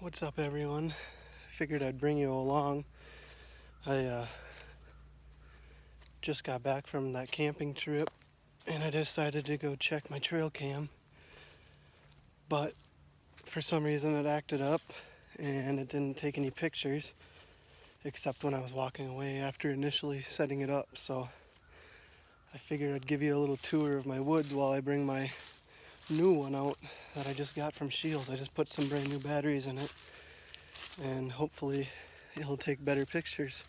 What's up, everyone? Figured I'd bring you along. I just got back from that camping trip and I decided to go check my trail cam, but for some reason it acted up and it didn't take any pictures except when I was walking away after initially setting it up. So I figured I'd give you a little tour of my woods while I bring my new one out that I just got from Shields. I just put some brand new batteries in it and hopefully it'll take better pictures.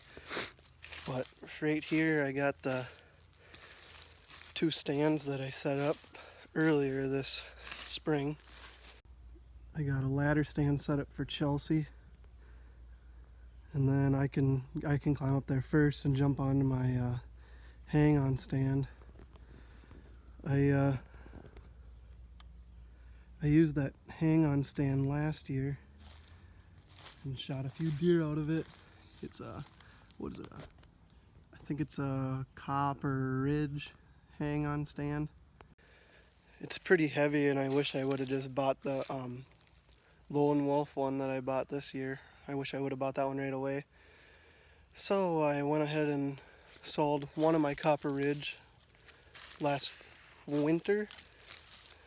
But right here I got the two stands that I set up earlier this spring. I got a ladder stand set up for Chelsea, and then I can climb up there first and jump onto my hang-on stand. I used that hang-on stand last year and shot a few deer out of it. It's a, what is it? I think it's a Copper Ridge hang-on stand. It's pretty heavy, and I wish I would have just bought the Lone Wolf one that I bought this year. I wish I would have bought that one right away. So I went ahead and sold one of my Copper Ridge last winter,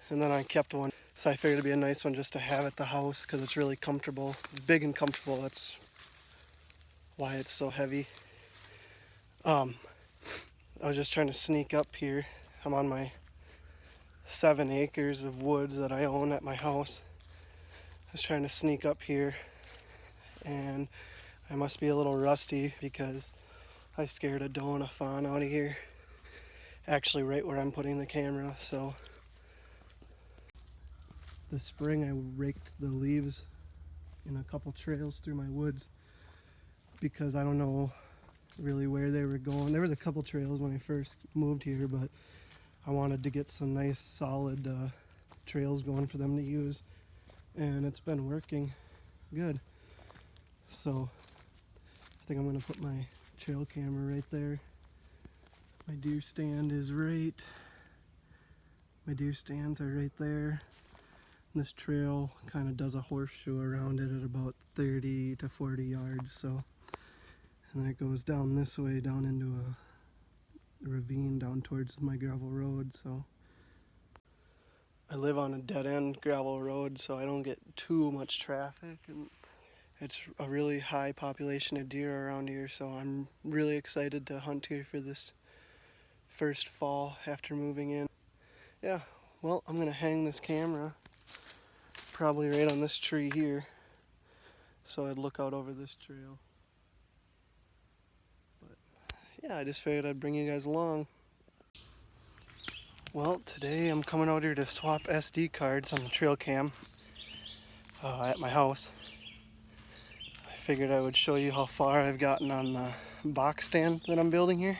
and then I kept one. So I figured it'd be a nice one just to have at the house because it's really comfortable. It's big and comfortable. That's why it's so heavy. I was just trying to sneak up here. I'm on my 7 acres of woods that I own at my house. I was trying to sneak up here, and I must be a little rusty because I scared a doe and a fawn out of here. Actually right where I'm putting the camera. So this spring I raked the leaves in a couple trails through my woods because I don't know really where they were going. There was a couple trails when I first moved here, but I wanted to get some nice solid trails going for them to use, and it's been working good. So I think I'm gonna put my trail camera right there. My deer stand is right. My deer stands are right there. And this trail kind of does a horseshoe around it at about 30 to 40 yards. So, and then it goes down this way, down into a ravine down towards my gravel road. So I live on a dead-end gravel road, so I don't get too much traffic, and it's a really high population of deer around here, so I'm really excited to hunt here for this first fall after moving in. Yeah, well, I'm gonna hang this camera probably right on this tree here, so I'd look out over this trail. But yeah, I just figured I'd bring you guys along. Well, today I'm coming out here to swap SD cards on the trail cam at my house. I figured I would show you how far I've gotten on the box stand that I'm building here.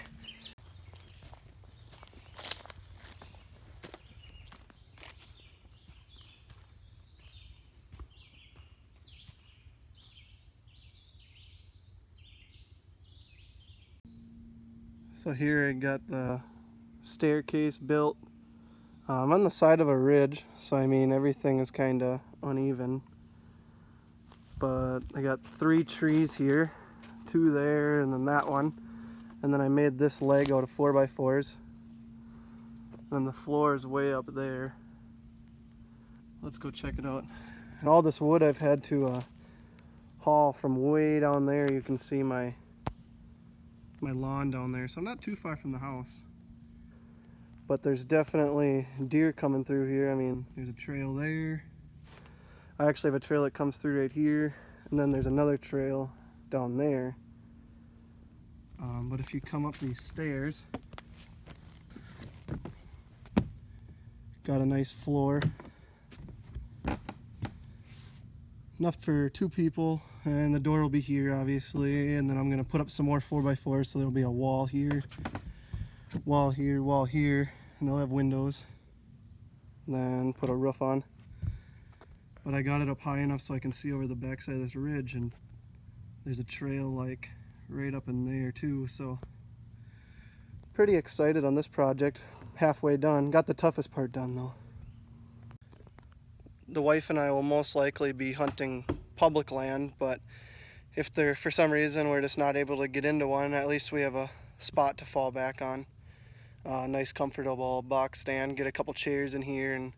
So here I got the staircase built. I'm on the side of a ridge, so I mean everything is kind of uneven. But I got 3 trees here, 2 there, and then that one. And then I made this leg out of 4x4s. And the floor is way up there. Let's go check it out. And all this wood I've had to haul from way down there. You can see my lawn down there, so I'm not too far from the house. But there's definitely deer coming through here. I mean, there's a trail there. I actually have a trail that comes through right here, and then there's another trail down there. But if you come up these stairs, got a nice floor. Enough for 2 people, and the door will be here obviously, and then I'm going to put up some more 4x4s, so there'll be a wall here, wall here, wall here, and they'll have windows, and then put a roof on. But I got it up high enough so I can see over the backside of this ridge, and there's a trail like right up in there too, so pretty excited on this project. Halfway done. Got the toughest part done though. The wife and I will most likely be hunting public land, but if there, for some reason, we're just not able to get into one, at least we have a spot to fall back on. Nice comfortable box stand, get a couple chairs in here and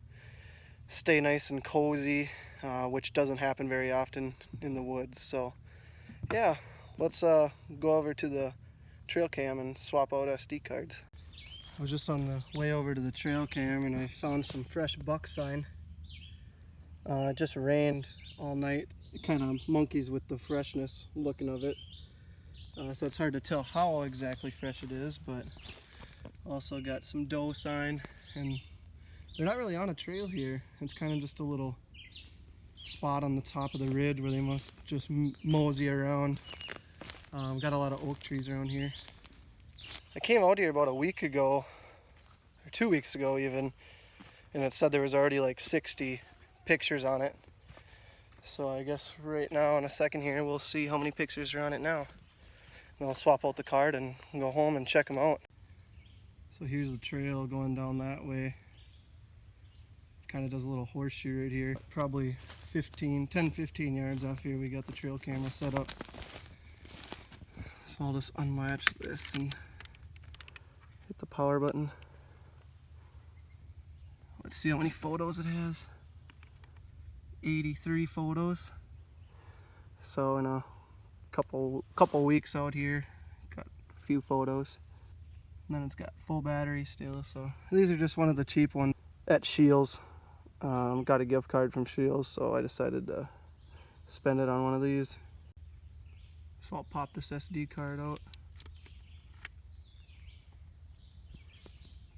stay nice and cozy, which doesn't happen very often in the woods. So yeah, let's go over to the trail cam and swap out SD cards. I was just on the way over to the trail cam and I found some fresh buck sign. It just rained all night. It kind of monkeys with the freshness looking of it. So it's hard to tell how exactly fresh it is, but also got some doe sign, and they're not really on a trail here. It's kind of just a little spot on the top of the ridge where they must just mosey around. Got a lot of oak trees around here. I came out here about a week ago, or 2 weeks ago even, and it said there was already like 60 pictures on it. So I guess right now in a second here we'll see how many pictures are on it now. And I'll swap out the card and go home and check them out. So here's the trail going down that way. Kind of does a little horseshoe right here. Probably 10-15 yards off here we got the trail camera set up. So I'll just unlatch this and hit the power button. Let's see how many photos it has. 83 photos. So in a couple weeks out here, got a few photos. And then it's got full battery still. So these are just one of the cheap ones at Shields. Got a gift card from Shields, so I decided to spend it on one of these. So I'll pop this SD card out.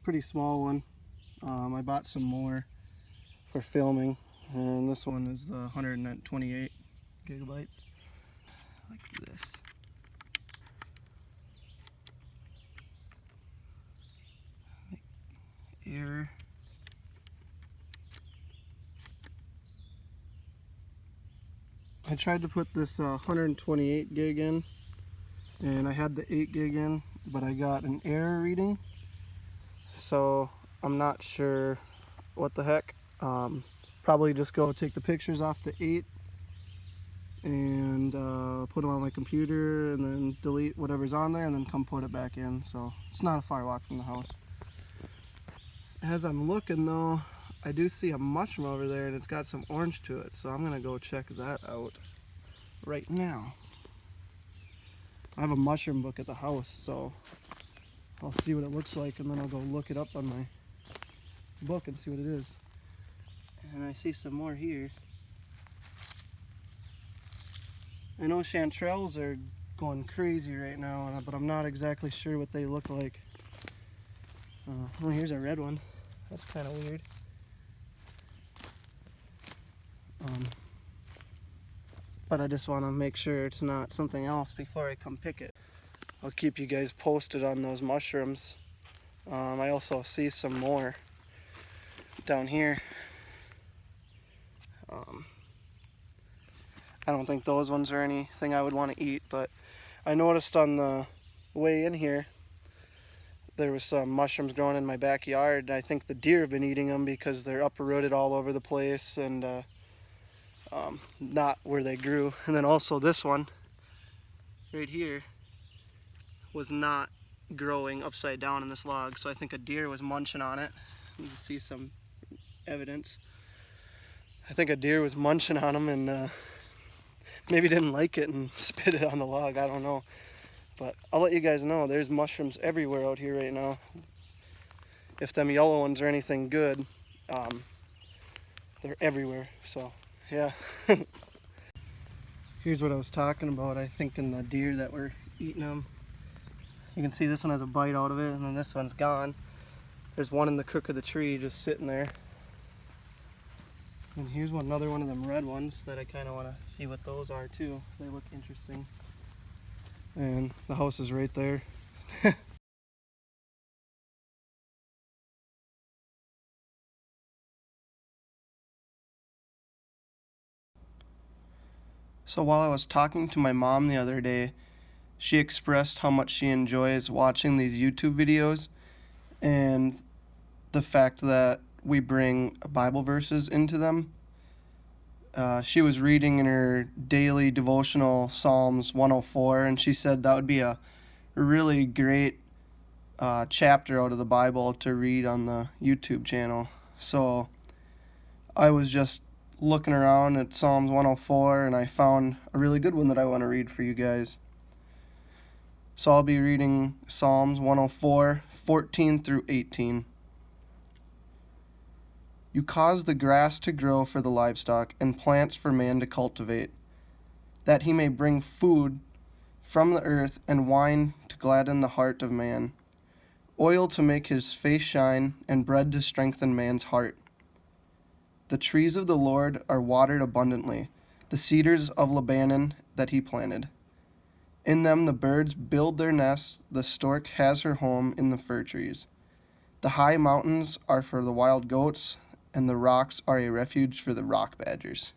Pretty small one. I bought some more for filming, and this one is the 128 gigabytes. Like this. Error. I tried to put this 128 gig in, and I had the 8 gig in, but I got an error reading, so I'm not sure what the heck. Probably just go take the pictures off the 8 and put them on my computer and then delete whatever's on there and then come put it back in. So it's not a far walk from the house. As I'm looking though, I do see a mushroom over there and it's got some orange to it, so I'm gonna go check that out right now. I have a mushroom book at the house, so I'll see what it looks like and then I'll go look it up on my book and see what it is. And I see some more here. I know chanterelles are going crazy right now, but I'm not exactly sure what they look like. Oh, here's a red one. That's kind of weird. But I just want to make sure it's not something else before I come pick it. I'll keep you guys posted on those mushrooms. I also see some more down here. I don't think those ones are anything I would want to eat, but I noticed on the way in here there was some mushrooms growing in my backyard. I think the deer have been eating them because they're uprooted all over the place and not where they grew. And then also this one right here was not growing upside down in this log, so I think a deer was munching on it. You can see some evidence. I think a deer was munching on them and maybe didn't like it and spit it on the log. I don't know. But I'll let you guys know, there's mushrooms everywhere out here right now. If them yellow ones are anything good, they're everywhere. So, yeah. Here's what I was talking about. I think in the deer that were eating them. You can see this one has a bite out of it, and then this one's gone. There's one in the crook of the tree just sitting there. And here's another one of them red ones that I kind of want to see what those are too. They look interesting. And the house is right there. So while I was talking to my mom the other day, she expressed how much she enjoys watching these YouTube videos and the fact that we bring Bible verses into them. she was reading in her daily devotional Psalms 104, and she said that would be a really great chapter out of the Bible to read on the YouTube channel. So I was just looking around at Psalms 104 and I found a really good one that I want to read for you guys. So I'll be reading Psalms 104, 14 through 18. You cause the grass to grow for the livestock and plants for man to cultivate, that he may bring food from the earth and wine to gladden the heart of man, oil to make his face shine, and bread to strengthen man's heart. The trees of the Lord are watered abundantly, the cedars of Lebanon that he planted. In them the birds build their nests, the stork has her home in the fir trees. The high mountains are for the wild goats, and the rocks are a refuge for the rock badgers.